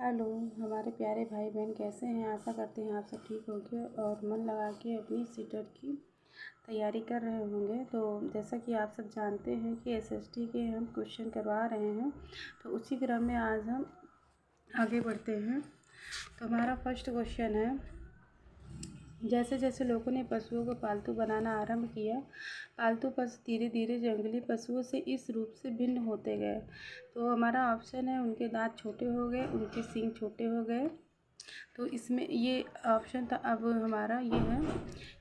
Hello हमारे प्यारे भाई बहन कैसे हैं। आशा करते हैं आप सब ठीक होंगे और मन लगा के अपनी सीटेट की तैयारी कर रहे होंगे। तो जैसा कि आप सब जानते हैं कि एसएसटी के हम क्वेश्चन करवा रहे हैं, तो उसी क्रम में आज हम आगे बढ़ते हैं। तो हमारा फर्स्ट क्वेश्चन है, जैसे जैसे लोगों ने पशुओं को पालतू बनाना आरंभ किया, पालतू पशु धीरे धीरे जंगली पशुओं से इस रूप से भिन्न होते गए। तो हमारा ऑप्शन है, उनके दांत छोटे हो गए, उनके सींग छोटे हो गए। तो इसमें ये ऑप्शन था। अब हमारा ये है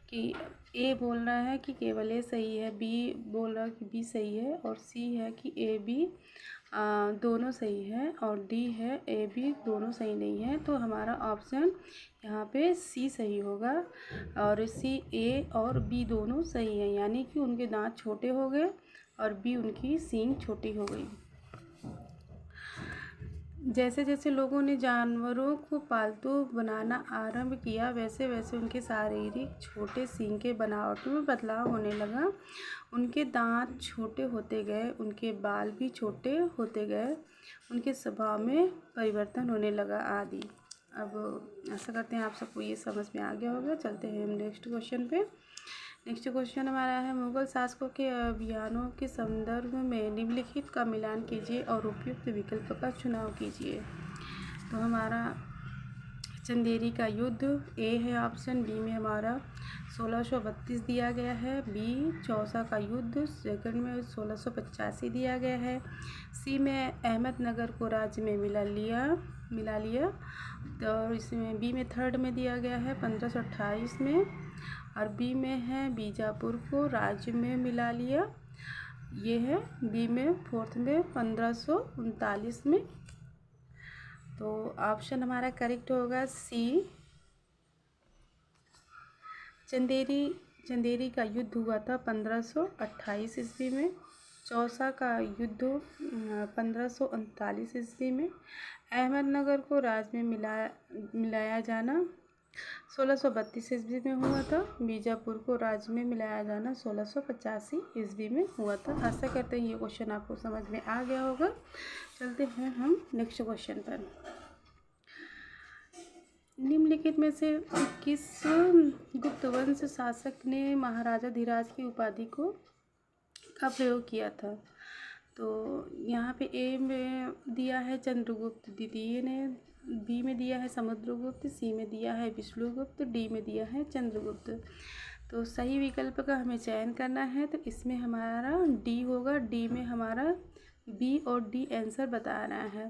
कि ए बोल रहा है कि केवल ए सही है, बी बोल रहा है कि बी सही है, और सी है कि ए बी दोनों सही है, और डी है ए बी दोनों सही नहीं है। तो हमारा ऑप्शन यहाँ पे सी सही होगा, और सी ए और बी दोनों सही है, यानी कि उनके दांत छोटे हो गए और बी उनकी सींग छोटी हो गई। जैसे जैसे लोगों ने जानवरों को पालतू बनाना आरंभ किया, वैसे वैसे उनके शारीरिक छोटे सींग के बनावट में बदलाव होने लगा। उनके दांत छोटे होते गए, उनके बाल भी छोटे होते गए, उनके स्वभाव में परिवर्तन होने लगा आदि। अब आशा करते हैं आप सबको ये समझ में आ गया होगा। चलते हैं हम नेक्स्ट क्वेश्चन पे। नेक्स्ट क्वेश्चन हमारा है, मुगल शासकों के अभियानों के संदर्भ में निम्नलिखित का मिलान कीजिए और उपयुक्त विकल्प का चुनाव कीजिए। तो हमारा चंदेरी का युद्ध ए है ऑप्शन, बी में हमारा 1632 दिया गया है, बी चौसा का युद्ध सेकंड में 1685 दिया गया है, सी में अहमदनगर को राज्य में मिला लिया। तो इसमें बी में थर्ड में दिया गया है 1528 में, और बी में है बीजापुर को राज्य में मिला लिया, ये है बी में फोर्थ में 1539 में। तो ऑप्शन हमारा करेक्ट होगा सी। चंदेरी का युद्ध हुआ था 1528 ईस्वी में, चौसा का युद्ध 1539 ईस्वी में, अहमदनगर को राज्य में मिलाया जाना 1632 ईस्वी में हुआ था, बीजापुर को राज्य में मिलाया जाना 1685 ईस्वी में हुआ था। आशा करते हैं ये क्वेश्चन आपको समझ में आ गया होगा। चलते हैं हम नेक्स्ट क्वेश्चन पर। निम्नलिखित में से किस गुप्त वंश शासक ने महाराजा धीराज की उपाधि का प्रयोग किया था। तो यहाँ पे ए में दिया है चंद्रगुप्त द्वितीय ने, बी में दिया है समुद्रगुप्त, सी में दिया है विष्णुगुप्त, डी में दिया है चंद्रगुप्त। तो सही विकल्प का हमें चयन करना है, तो इसमें हमारा डी होगा। डी में हमारा बी और डी आंसर बता रहा है।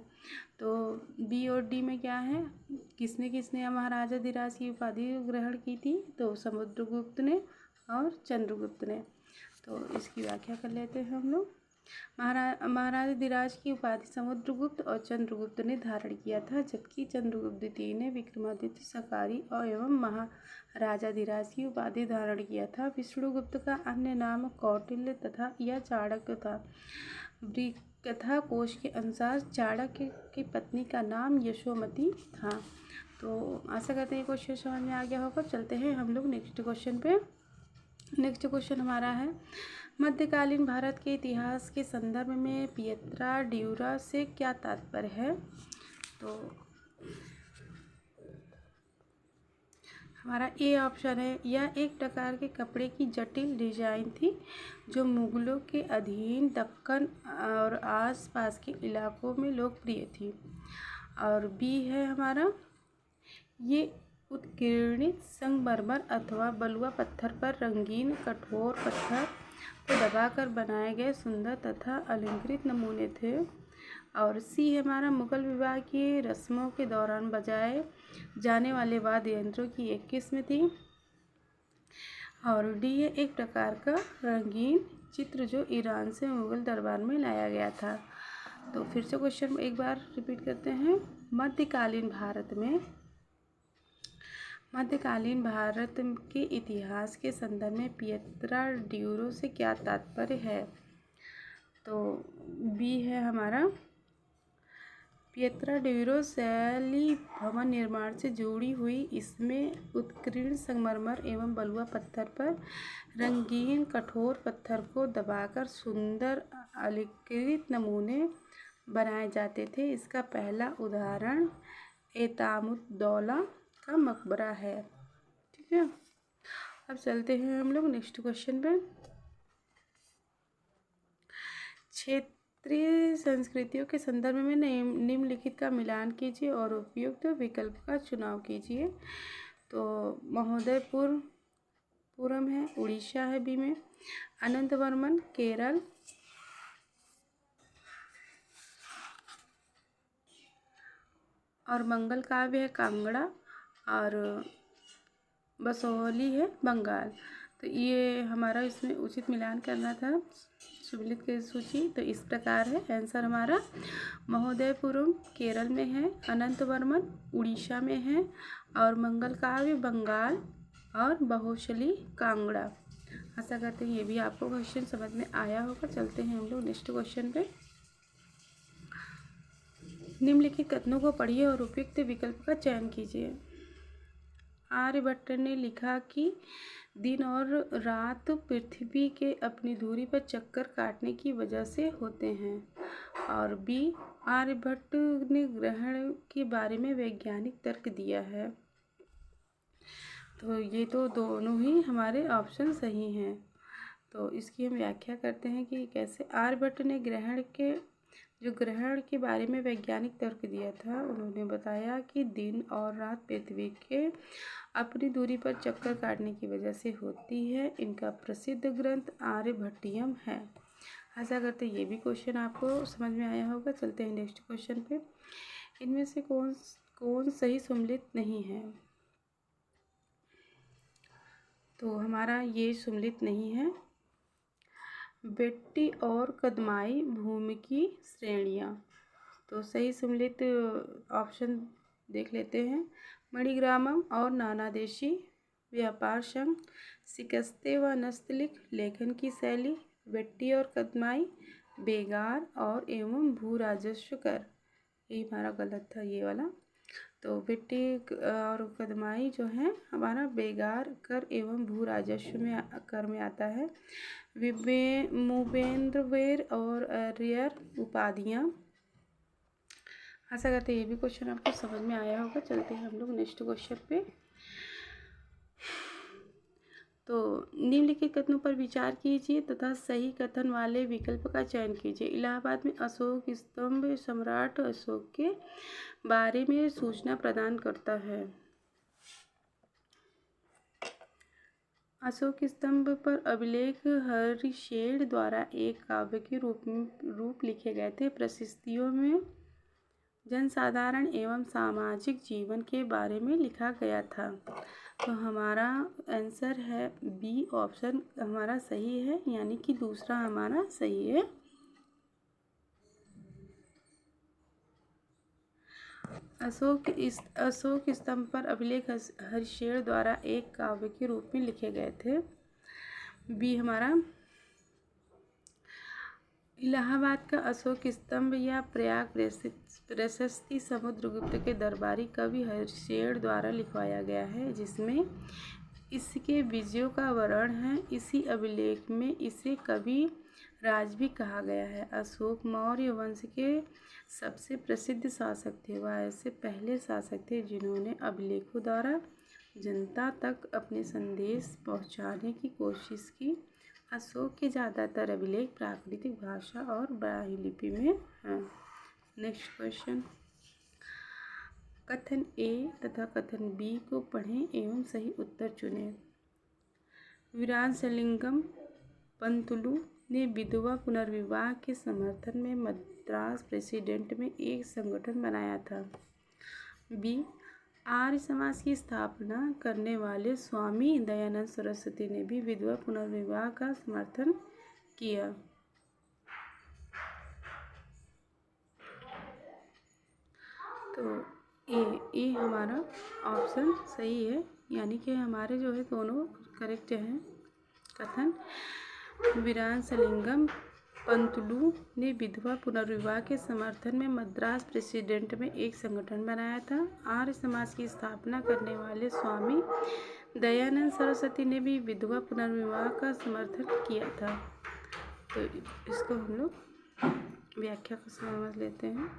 तो बी और डी में क्या है, किसने किसने महाराजा धीराज की उपाधि ग्रहण की थी, तो समुद्रगुप्त ने और चंद्रगुप्त ने। तो इसकी व्याख्या कर लेते हैं हम लोग। महाराजा धीराज की उपाधि समुद्रगुप्त और चंद्रगुप्त ने धारण किया था, जबकि चंद्रगुप्त द्वितीय ने विक्रमादित्य सकारी और एवं महाराजा धीराज की उपाधि धारण किया था। विष्णुगुप्त का अन्य नाम कौटिल्य तथा या चाणक्य था। कथा कोश के अनुसार चाणक्य की पत्नी का नाम यशोमती था। तो आशा करते हैं क्वेश्चन समझ में आ गया होगा। चलते हैं हम लोग नेक्स्ट क्वेश्चन पे। नेक्स्ट क्वेश्चन हमारा है, मध्यकालीन भारत के इतिहास के संदर्भ में पिएत्रा ड्यूरा से क्या तात्पर्य है। तो हमारा ए ऑप्शन है, यह एक प्रकार के कपड़े की जटिल डिजाइन थी जो मुगलों के अधीन दक्कन और आसपास के इलाकों में लोकप्रिय थी। और बी है हमारा, ये उत्कीर्णित संगमरमर अथवा बलुआ पत्थर पर रंगीन कठोर पत्थर को दबाकर बनाए गए सुंदर तथा अलंकृत नमूने थे। और सी हमारा मुगल विवाह की रस्मों के दौरान बजाए जाने वाले वाद्य यंत्रों की एक किस्म थी। और डी है एक प्रकार का रंगीन चित्र जो ईरान से मुगल दरबार में लाया गया था। तो फिर से क्वेश्चन एक बार रिपीट करते हैं। मध्यकालीन भारत के इतिहास के संदर्भ में पिएत्रा ड्यूरो से क्या तात्पर्य है। तो बी है हमारा, पिएत्रा ड्यूरो शैली भवन निर्माण से जुड़ी हुई, इसमें उत्कीर्ण संगमरमर एवं बलुआ पत्थर पर रंगीन कठोर पत्थर को दबाकर सुंदर अलंकृत नमूने बनाए जाते थे। इसका पहला उदाहरण एतामुद्दौला का मकबरा है। ठीक है, अब चलते हैं हम लोग नेक्स्ट क्वेश्चन पे। क्षेत्रीय संस्कृतियों के संदर्भ में निम्नलिखित का मिलान कीजिए और उपयुक्त विकल्प का चुनाव कीजिए। तो महोदयपुरम है, उड़ीसा है बी में, अनंतवर्मन केरल, और मंगल काव्य है कांगड़ा, और बसोहली है बंगाल। तो ये हमारा इसमें उचित मिलान करना था सुमिलित की सूची। तो इस प्रकार है आंसर हमारा, महोदयपुरम केरल में है, अनंतवर्मन उड़ीसा में है, और मंगल काव्य बंगाल, और बहोशली कांगड़ा। आशा करते हैं ये भी आपको क्वेश्चन समझ में आया होगा। चलते हैं हम लोग नेक्स्ट क्वेश्चन पे। निम्नलिखित कथनों को पढ़िए और उपयुक्त विकल्प का चयन कीजिए। आर्यभट्ट ने लिखा कि दिन और रात पृथ्वी के अपनी दूरी पर चक्कर काटने की वजह से होते हैं। और बी, आर्यभट्ट ने ग्रहण के बारे में वैज्ञानिक तर्क दिया है। तो ये तो दोनों ही हमारे ऑप्शन सही हैं। तो इसकी हम व्याख्या करते हैं कि कैसे। आर्यभट्ट ने ग्रहण के बारे में वैज्ञानिक तर्क दिया था। उन्होंने बताया कि दिन और रात पृथ्वी के अपनी दूरी पर चक्कर काटने की वजह से होती है। इनका प्रसिद्ध ग्रंथ आर्यभट्टियम है। आशा करते ये भी क्वेश्चन आपको समझ में आया होगा। चलते हैं नेक्स्ट क्वेश्चन पे। इनमें से कौन सही सम्मिलित नहीं है? तो हमारा ये सम्मिलित नहीं है। बेट्टी और कदमाई भूमि की श्रेणियाँ। तो सही सम्मिलित ऑप्शन देख लेते हैं। मणिग्रामम और नानादेशी व्यापार संघ, शिकस्ते व नस्तलिख लेखन की शैली, बेट्टी और कदमाई बेगार और एवं भू राजस्व कर। ये हमारा गलत था ये वाला। तो बेट्टी और कदमाई जो है हमारा बेगार कर एवं भू राजस्व में कर में आता है। मूवेंद्रवेर और रियर उपाधियाँ। आशा करते हैं ये भी क्वेश्चन आपको समझ में आया होगा। चलते हैं हम लोग नेक्स्ट क्वेश्चन पे। तो निम्नलिखित कथनों पर विचार कीजिए तथा सही कथन वाले विकल्प का चयन कीजिए। इलाहाबाद में अशोक स्तंभ सम्राट अशोक के बारे में सूचना प्रदान करता है। अशोक स्तंभ पर अभिलेख हरिशेर द्वारा एक काव्य के रूप लिखे गए थे। प्रशस्तियों में जनसाधारण एवं सामाजिक जीवन के बारे में लिखा गया था। तो हमारा आंसर है बी ऑप्शन हमारा सही है, यानी कि दूसरा हमारा सही है। अशोक स्तंभ पर अभिलेख हरिशेर द्वारा एक काव्य के रूप में लिखे गए थे। बी हमारा। इलाहाबाद का अशोक स्तंभ या प्रयाग प्रशस्ति समुद्रगुप्त के दरबारी कवि हरिशेर द्वारा लिखवाया गया है, जिसमें इसके विजयों का वर्णन है। इसी अभिलेख में इसे कवि राज भी कहा गया है। अशोक मौर्य वंश के सबसे प्रसिद्ध शासक थे। वह ऐसे पहले शासक थे जिन्होंने अभिलेखों द्वारा जनता तक अपने संदेश पहुंचाने की कोशिश की। अशोक के ज़्यादातर अभिलेख प्राकृतिक भाषा और ब्राह्मी लिपि में हैं। Next question. कथन ए तथा कथन बी को पढ़ें एवं सही उत्तर चुनें। वीरांशलिंगम पंतुलु ने विधवा पुनर्विवाह के समर्थन में मद्रास प्रेसिडेंट में एक संगठन बनाया था। बी, आर्य समाज की स्थापना करने वाले स्वामी दयानंद सरस्वती ने भी विधवा पुनर्विवाह का समर्थन किया। तो ए हमारा ऑप्शन सही है, यानी कि हमारे जो है दोनों करेक्ट हैं। कथन वीरांशलिंगम पंतुलु ने विधवा पुनर्विवाह के समर्थन में मद्रास प्रेसिडेंट में एक संगठन बनाया था। आर्य समाज की स्थापना करने वाले स्वामी दयानंद सरस्वती ने भी विधवा पुनर्विवाह का समर्थन किया था। तो इसको हम लोग व्याख्या को समझ लेते हैं।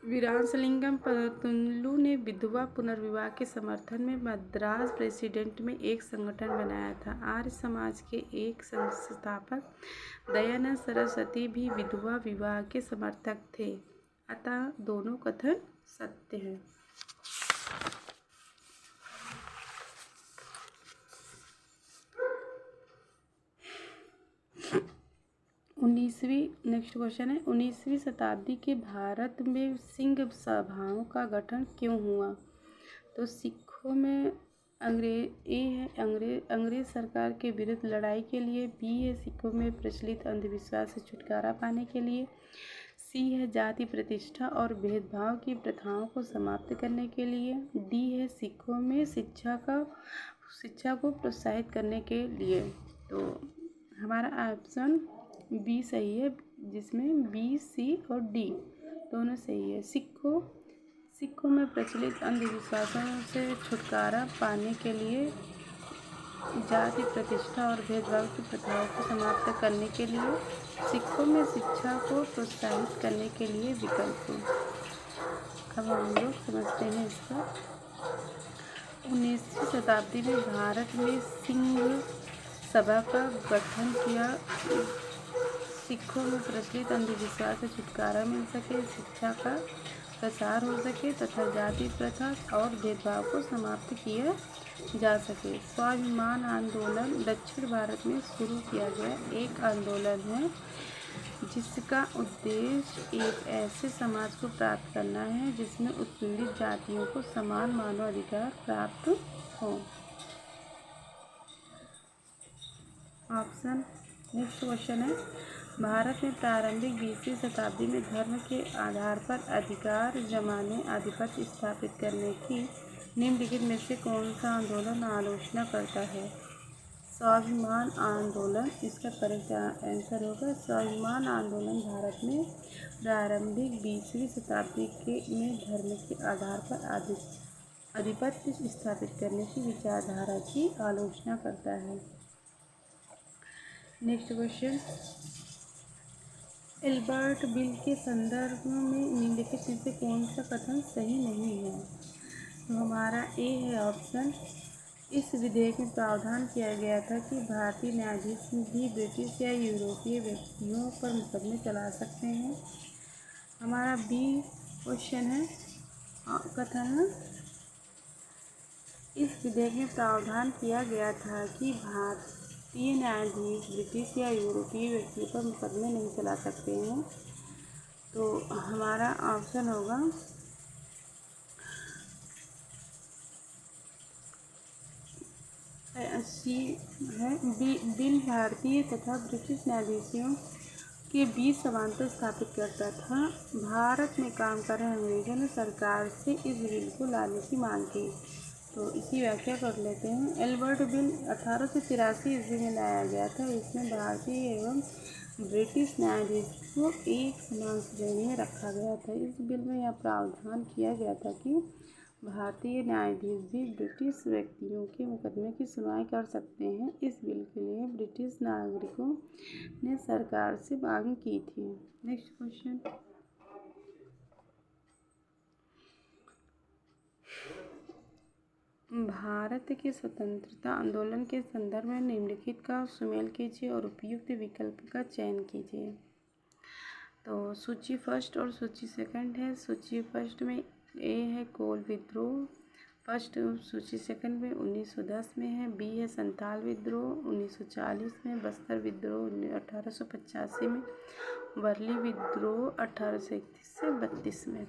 वीरांसलिंगम पतुल्लु ने विधवा पुनर्विवाह के समर्थन में मद्रास प्रेसिडेंट में एक संगठन बनाया था। आर्य समाज के एक संस्थापक दयानंद सरस्वती भी विधवा विवाह के समर्थक थे, अतः दोनों कथन सत्य हैं। 19वीं शताब्दी के भारत में सिंह सभाओं का गठन क्यों हुआ? तो सिखों में अंग्रेज सरकार के विरुद्ध लड़ाई के लिए। बी है सिखों में प्रचलित अंधविश्वास से छुटकारा पाने के लिए। सी है जाति प्रतिष्ठा और भेदभाव की प्रथाओं को समाप्त करने के लिए। डी है सिखों में शिक्षा को प्रोत्साहित करने के लिए। तो हमारा ऑप्शन बी सही है, जिसमें बी, सी और डी दोनों सही है। सिखों में प्रचलित अंधविश्वासों से छुटकारा पाने के लिए, जाति प्रतिष्ठा और भेदभाव की प्रथाओं को समाप्त करने के लिए, सिखों में शिक्षा को प्रोत्साहित करने के लिए विकल्प। अब हम लोग समझते हैं इसका। 19वीं शताब्दी में भारत में सिंह सभा का गठन किया। सिखों में प्रचलित अंधविश्वास से छुटकारा मिल सके, शिक्षा का प्रसार हो सके तथा जाति प्रथा और भेदभाव को समाप्त किया जा सके। स्वाभिमान आंदोलन दक्षिण भारत में शुरू किया गया एक आंदोलन है जिसका उद्देश्य एक ऐसे समाज को प्राप्त करना है जिसमें उत्पीड़ित जातियों को समान मानवाधिकार प्राप्त हो। ऑप्शन नेक्स्ट क्वेश्चन है, भारत में प्रारंभिक 20वीं शताब्दी में धर्म के आधार पर अधिकार जमाने आधिपत्य स्थापित करने की निम्नलिखित में से कौन सा आंदोलन आलोचना करता है? स्वाभिमान आंदोलन इसका करेक्ट आंसर होगा। स्वाभिमान आंदोलन भारत में प्रारंभिक 20वीं शताब्दी में धर्म के आधार पर आधिपत्य स्थापित करने की विचारधारा की आलोचना करता है। नेक्स्ट क्वेश्चन, एल्बर्ट बिल के संदर्भ में निम्नलिखित में से कौन सा कथन सही नहीं है? तो हमारा ए है ऑप्शन, इस विधेयक में प्रावधान किया गया था कि भारतीय न्यायाधीश भी ब्रिटिश या यूरोपीय व्यक्तियों पर मुकदमे चला सकते हैं। हमारा बी क्वेश्चन है कथन है, इस विधेयक में प्रावधान किया गया था कि भारतीय न्यायाधीश ब्रिटिश या यूरोपीय व्यक्तियों पर मुकदमे नहीं चला सकते हैं। तो हमारा ऑप्शन होगा सी है, बिल भारतीय तथा ब्रिटिश न्यायाधीशों के बीच समानता स्थापित करता था। भारत में काम कर रहे अंग्रेजों ने सरकार से इस बिल को लाने की मांग की। तो इसी व्याख्या कर लेते हैं। एल्बर्ट बिल 1883 ईस्वी में लाया गया था। इसमें भारतीय एवं ब्रिटिश न्यायाधीश को एक समान श्रेणी में रखा गया था। इस बिल में यह प्रावधान किया गया था कि भारतीय न्यायाधीश भी ब्रिटिश व्यक्तियों के मुकदमे की सुनवाई कर सकते हैं। इस बिल के लिए ब्रिटिश नागरिकों ने सरकार से मांग की थी। नेक्स्ट क्वेश्चन, भारत के स्वतंत्रता आंदोलन के संदर्भ में निम्नलिखित का सुमेल कीजिए और उपयुक्त विकल्प का चयन कीजिए। तो सूची फर्स्ट और सूची सेकंड है। सूची फर्स्ट में ए है कोल विद्रोह, फर्स्ट। सूची सेकंड में 1910 में है। बी है संथाल विद्रोह 1940 में। बस्तर विद्रोह 1885 में। वर्ली विद्रोह 1831 से 32 में।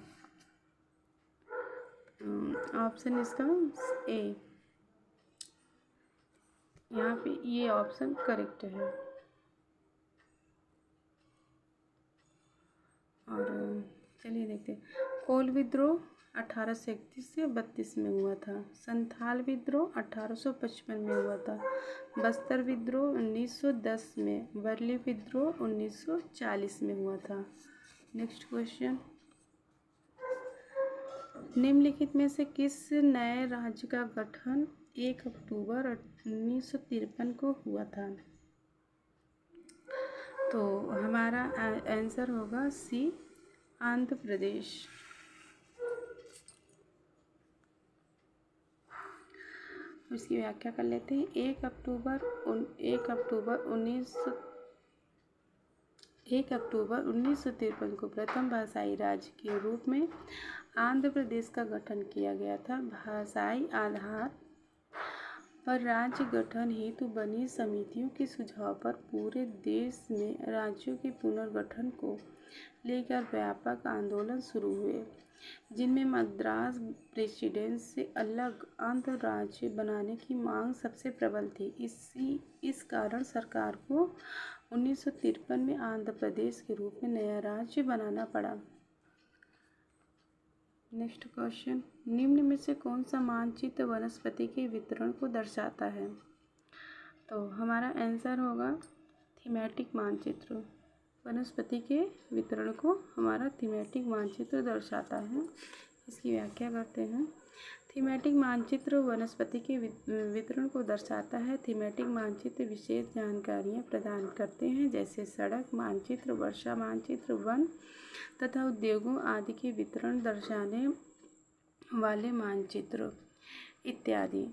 ऑप्शन इसका ए, यहाँ पे ये ऑप्शन करेक्ट है। और चलिए देखते हैं, कोल विद्रोह 1831 से 32 में हुआ था। संथाल विद्रोह 1855 में हुआ था। बस्तर विद्रोह 1910 में। वर्ली विद्रोह 1940 में हुआ था। नेक्स्ट क्वेश्चन, निम्नलिखित में से किस नए राज्य का गठन 1 अक्टूबर 1953 को हुआ था? तो हमारा आंसर होगा सी, आंध्र प्रदेश। इसकी व्याख्या कर लेते हैं। 1 अक्टूबर 1953 को प्रथम भाषाई राज्य के रूप में आंध्र प्रदेश का गठन किया गया था। भाषाई आधार पर राज्य गठन हेतु बनी समितियों के सुझाव पर पूरे देश में राज्यों के पुनर्गठन को लेकर व्यापक आंदोलन शुरू हुए, जिनमें मद्रास प्रेसिडेंसी से अलग आंध्र राज्य बनाने की मांग सबसे प्रबल थी। इस कारण सरकार को 1953 में आंध्र प्रदेश के रूप में नया राज्य बनाना पड़ा। नेक्स्ट क्वेश्चन, निम्न में से कौन सा मानचित्र वनस्पति के वितरण को दर्शाता है? तो हमारा आंसर होगा थीमेटिक मानचित्र। वनस्पति के वितरण को हमारा थीमेटिक मानचित्र दर्शाता है। इसकी व्याख्या करते हैं। थीमेटिक मानचित्र वनस्पति के वितरण को दर्शाता है। थीमेटिक मानचित्र विशेष जानकारियाँ प्रदान करते हैं, जैसे सड़क मानचित्र, वर्षा मानचित्र, वन तथा उद्योगों आदि के वितरण दर्शाने वाले मानचित्र इत्यादि।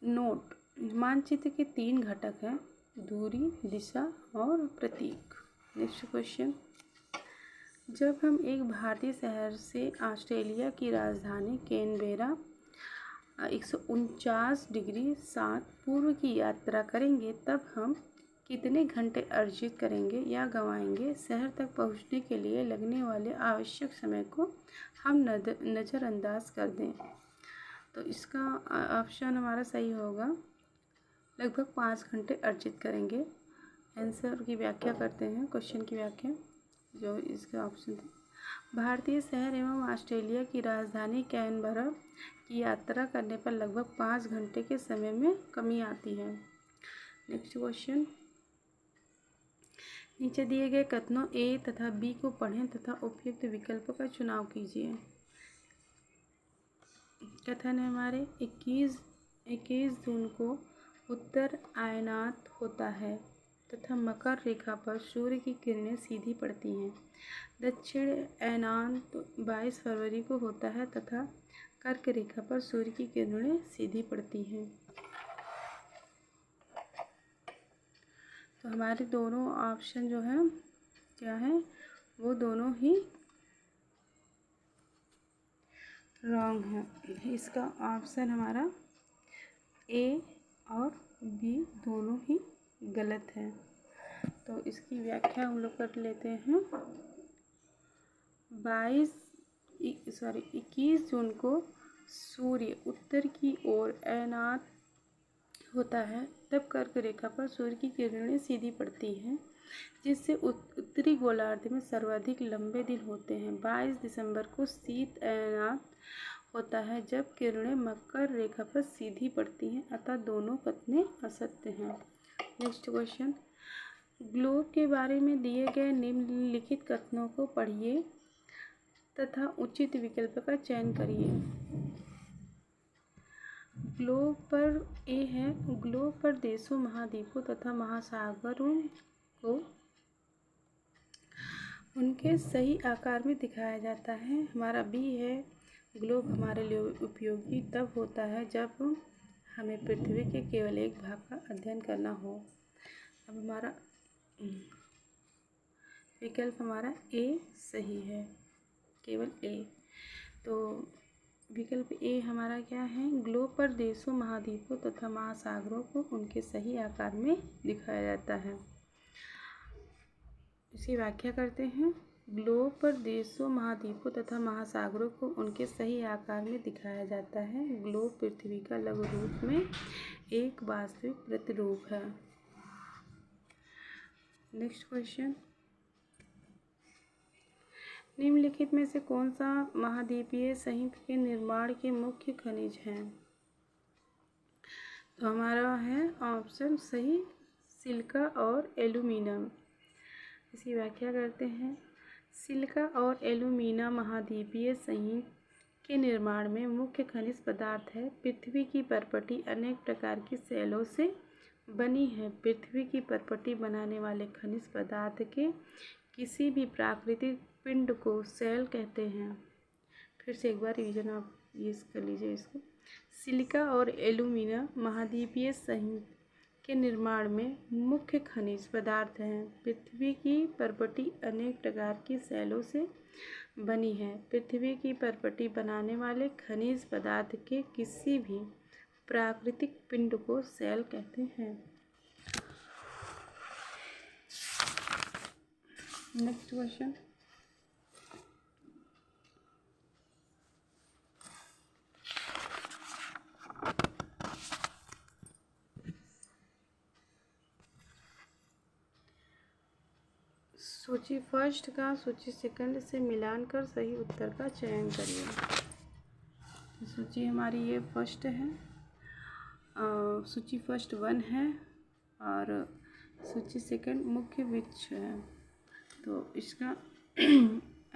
नोट, मानचित्र के 3 घटक हैं, दूरी, दिशा और प्रतीक। नेक्स्ट क्वेश्चन, जब हम एक भारतीय शहर से ऑस्ट्रेलिया की राजधानी कैनबेरा 149 डिग्री 7 पूर्व की यात्रा करेंगे, तब हम कितने घंटे अर्जित करेंगे या गंवाएंगे? शहर तक पहुंचने के लिए लगने वाले आवश्यक समय को हम नज़रअंदाज कर दें। तो इसका ऑप्शन हमारा सही होगा, लगभग 5 घंटे अर्जित करेंगे। आंसर की व्याख्या करते हैं, क्वेश्चन की व्याख्या जो इसका ऑप्शन था। भारतीय शहर एवं ऑस्ट्रेलिया की राजधानी कैनबरा की यात्रा करने पर लगभग 5 घंटे के समय में कमी आती है। नेक्स्ट क्वेश्चन, नीचे दिए गए कथनों ए तथा बी को पढ़ें तथा उपयुक्त विकल्प का चुनाव कीजिए। कथन है हमारे 21 जून को उत्तर आयनात होता है तथा मकर रेखा पर सूर्य की किरणें सीधी पड़ती हैं। दक्षिण ऐनांत 22 फरवरी को होता है तथा कर्क रेखा पर सूर्य की किरणें सीधी पड़ती हैं। तो हमारे दोनों ऑप्शन जो हैं क्या है, वो दोनों ही रॉन्ग है। इसका ऑप्शन हमारा ए और बी दोनों ही गलत है। तो इसकी व्याख्या हम लोग कर लेते हैं। 21 जून को सूर्य उत्तर की ओर ऐनात होता है, तब कर्क रेखा पर सूर्य की किरणें सीधी पड़ती हैं, जिससे उत्तरी गोलार्ध में सर्वाधिक लंबे दिन होते हैं। 22 दिसंबर को शीत ऐनात होता है, जब किरणें मकर रेखा पर सीधी पड़ती हैं, अतः दोनों कथनें असत्य हैं। नेक्स्ट क्वेश्चन, ग्लोब के बारे में दिए गए निम्नलिखित कथनों को पढ़िए तथा उचित विकल्प का चयन करिए। ग्लोब पर ए है, ग्लोब पर देशों, महाद्वीपों तथा महासागरों को उनके सही आकार में दिखाया जाता है। हमारा बी है, ग्लोब हमारे लिए उपयोगी तब होता है जब हमें पृथ्वी के केवल एक भाग का अध्ययन करना हो। अब हमारा विकल्प हमारा ए सही है, केवल ए। तो विकल्प ए हमारा क्या है, ग्लोब पर देशों, महाद्वीपों तथा महासागरों को उनके सही आकार में दिखाया जाता है। इसकी व्याख्या करते हैं। ग्लोब पर देशों, महाद्वीपों तथा महासागरों को उनके सही आकार में दिखाया जाता है। ग्लोब पृथ्वी का लघु रूप में एक वास्तविक प्रतिरूप है। नेक्स्ट क्वेश्चन, निम्नलिखित में से कौन सा महाद्वीपीय संयुक्त के निर्माण के मुख्य खनिज हैं? तो हमारा है ऑप्शन सही, सिलिका और एल्यूमिनियम। इसकी व्याख्या करते हैं। सिलिका और एल्यूमिना महाद्वीपीय संयुक्त के निर्माण में मुख्य खनिज पदार्थ है। पृथ्वी की परपटी अनेक प्रकार की शैलों से बनी है। पृथ्वी की परपटी बनाने वाले खनिज पदार्थ के किसी भी प्राकृतिक पिंड को सेल कहते हैं। फिर से एक बार रिवीजन आप ये कर लीजिए इसको। सिलिका और एल्यूमिना महाद्वीपीय संयुक्त के निर्माण में मुख्य खनिज पदार्थ हैं। पृथ्वी की परपटी अनेक प्रकार की सेलों से बनी है। पृथ्वी की परपटी बनाने वाले खनिज पदार्थ के किसी भी प्राकृतिक पिंड को सेल कहते हैं। Next question. सूची फर्स्ट का सूची सेकंड से मिलान कर सही उत्तर का चयन करिए। सूची हमारी ये फर्स्ट है, सूची फर्स्ट 1 है और सूची सेकंड मुख्य वृक्ष है। तो इसका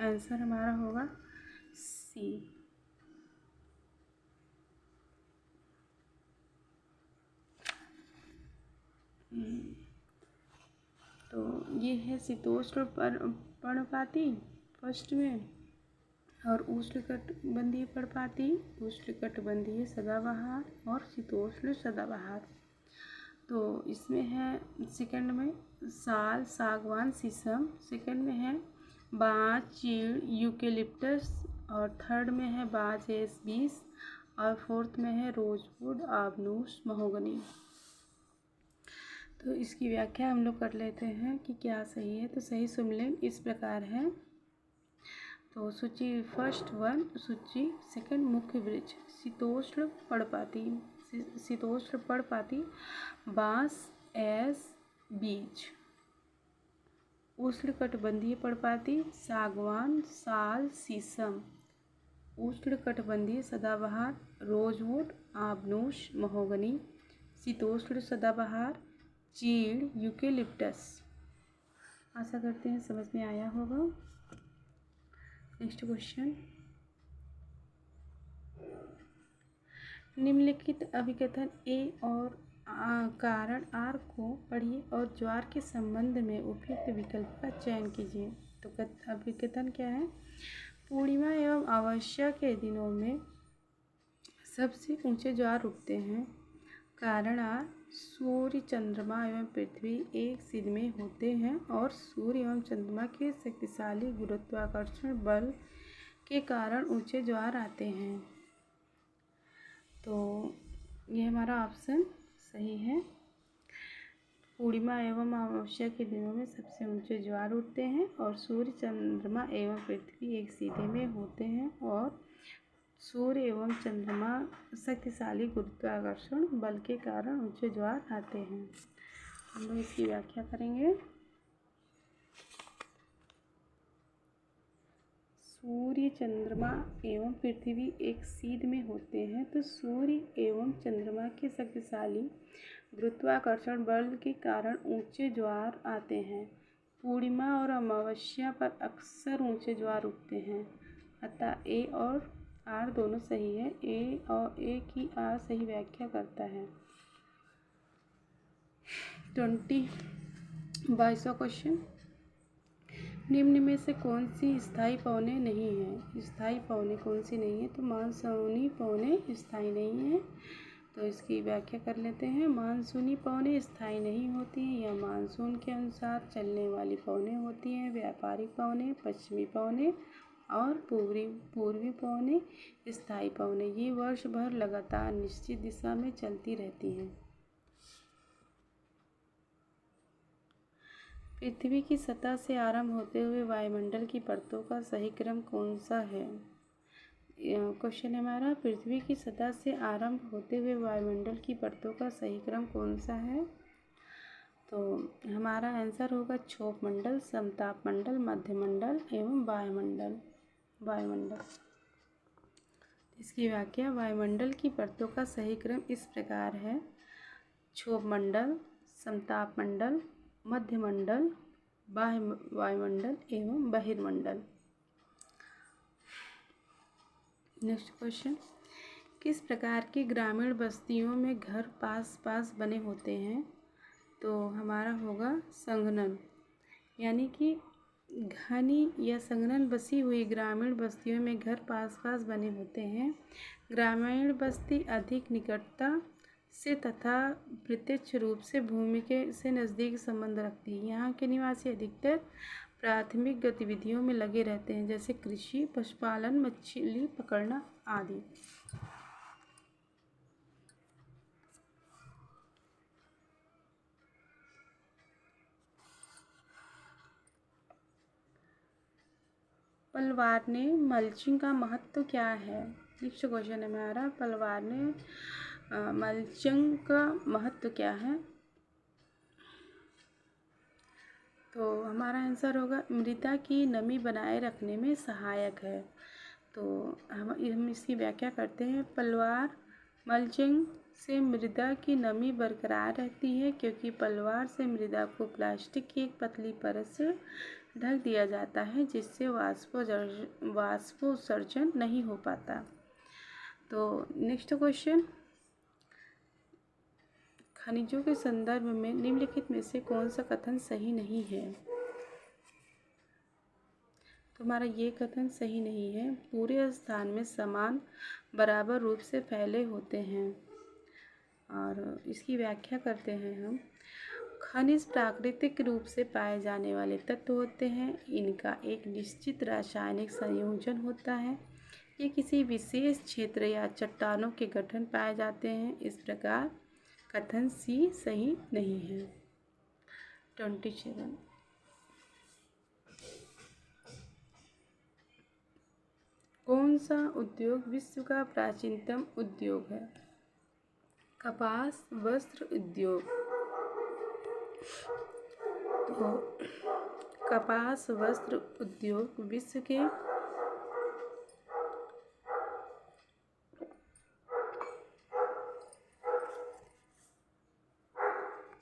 आंसर हमारा होगा सी। तो ये है शीतोष्ण पर्णपाती फर्स्ट में, और उष्णकटिबंधीय पर्णपाती, उष्णकटिबंधीय सदाबहार और शीतोष्ण सदाबहार। तो इसमें है सेकंड में साल, सागवान, शीशम। सेकंड में है बांज, चीड़, यूकेलिप्टस। और थर्ड में है बांज एस20 और फोर्थ में है रोजवुड, आबनूस, महोगनी। तो इसकी व्याख्या हम लोग कर लेते हैं कि क्या सही है। तो सही सुमेलित इस प्रकार है। तो सूची फर्स्ट 1, सूची सेकंड मुख्य वृक्ष शीतोष्ण पर्णपाती, शीतोष्ण पर्णपाती बांस एस बीज। उष्णकटिबंधीय पर्णपाती सागवान, साल, शीशम। उष्णकटिबंधीय सदाबहार रोजवुड, आबनूस, महोगनी। शीतोष्ण सदाबहार चीड़, यूकेलिप्टस। आशा करते हैं समझ में आया होगा। Next question. निम्नलिखित अभिकथन ए और कारण आर को पढ़िए और ज्वार के संबंध में उपयुक्त विकल्प का चयन कीजिए। तो अभिकथन क्या है? पूर्णिमा एवं अमावस्या के दिनों में सबसे ऊंचे ज्वार उठते हैं। कारण आर, सूर्य, चंद्रमा एवं पृथ्वी एक सिर में होते हैं और सूर्य एवं चंद्रमा के शक्तिशाली गुरुत्वाकर्षण बल के कारण ऊंचे ज्वार आते हैं। तो ये हमारा ऑप्शन सही है। पूर्णिमा एवं अमावस्या के दिनों में सबसे ऊंचे ज्वार उठते हैं और सूर्य, चंद्रमा एवं पृथ्वी एक सीधे में होते हैं और सूर्य एवं चंद्रमा शक्तिशाली गुरुत्वाकर्षण बल के कारण ऊंचे ज्वार आते हैं। हम लोग इसकी व्याख्या करेंगे। सूर्य, चंद्रमा एवं पृथ्वी एक सीध में होते हैं तो सूर्य एवं चंद्रमा के शक्तिशाली गुरुत्वाकर्षण बल के कारण ऊंचे ज्वार आते हैं। पूर्णिमा और अमावस्या पर अक्सर ऊंचे ज्वार उठते हैं। अतः ए और आर दोनों सही है। ए और ए की आर सही व्याख्या करता है। 22वां क्वेश्चन। निम्न में से कौन सी स्थायी पौने नहीं है? स्थायी पौने कौन सी नहीं है? तो मानसूनी पौने स्थायी नहीं है। तो इसकी व्याख्या कर लेते हैं। मानसूनी पौने स्थायी नहीं होती हैं। यह मानसून के अनुसार चलने वाली पौने होती हैं। व्यापारिक पौने, पश्चिमी पौने और पूर्वी पौने स्थायी पौने ये वर्ष भर लगातार निश्चित दिशा में चलती रहती हैं। पृथ्वी की सतह से आरंभ होते हुए वायुमंडल की परतों का सही क्रम कौन सा है? क्वेश्चन है हमारा, पृथ्वी की सतह से आरंभ होते हुए वायुमंडल की परतों का सही क्रम कौन सा है? तो हमारा आंसर होगा क्षोभ मंडल, समताप मंडल, मध्यमंडल एवं वायुमंडल। इसकी व्याख्या, वायुमंडल की परतों का सही क्रम इस प्रकार है: क्षोभ मंडल, समताप मंडल, मध्यमंडल, वायुमंडल एवं बहिर्मंडल। Next question. किस प्रकार की ग्रामीण बस्तियों में घर पास पास बने होते हैं? तो हमारा होगा संघनन, यानी कि घनी या संघनन बसी हुई ग्रामीण बस्तियों में घर पास पास बने होते हैं। ग्रामीण बस्ती अधिक निकटता से तथा प्रत्यक्ष रूप से भूमि के से नज़दीक संबंध रखती है। यहाँ के निवासी अधिकतर प्राथमिक गतिविधियों में लगे रहते हैं, जैसे कृषि, पशुपालन, मछली पकड़ना आदि। पलवारने मल्चिंग का महत्व क्या है? नेक्स्ट क्वेश्चन है हमारा, पलवारने मल्चिंग का महत्व क्या है? तो हमारा आंसर होगा मृदा की नमी बनाए रखने में सहायक है। तो हम इसकी व्याख्या करते हैं। पलवार मल्चिंग से मृदा की नमी बरकरार रहती है, क्योंकि पलवार से मृदा को प्लास्टिक की एक पतली परत से ढक दिया जाता है, जिससे वाष्पोत्सर्जन नहीं हो पाता। तो नेक्स्ट क्वेश्चन, खनिजों के संदर्भ में निम्नलिखित में से कौन सा कथन सही नहीं है? तो हमारा ये कथन सही नहीं है। पूरे स्थान में समान बराबर रूप से फैले होते हैं। और इसकी व्याख्या करते हैं हम। खनिज प्राकृतिक रूप से पाए जाने वाले तत्व होते हैं। इनका एक निश्चित रासायनिक संयोजन होता है। ये किसी विशेष क्षेत्र या चट्टानों के गठन पाए जाते हैं। इस प्रकार कथन सी सही नहीं है। 27 कौन सा उद्योग विश्व का प्राचीनतम उद्योग है? कपास वस्त्र उद्योग। तो कपास वस्त्र उद्योग विश्व के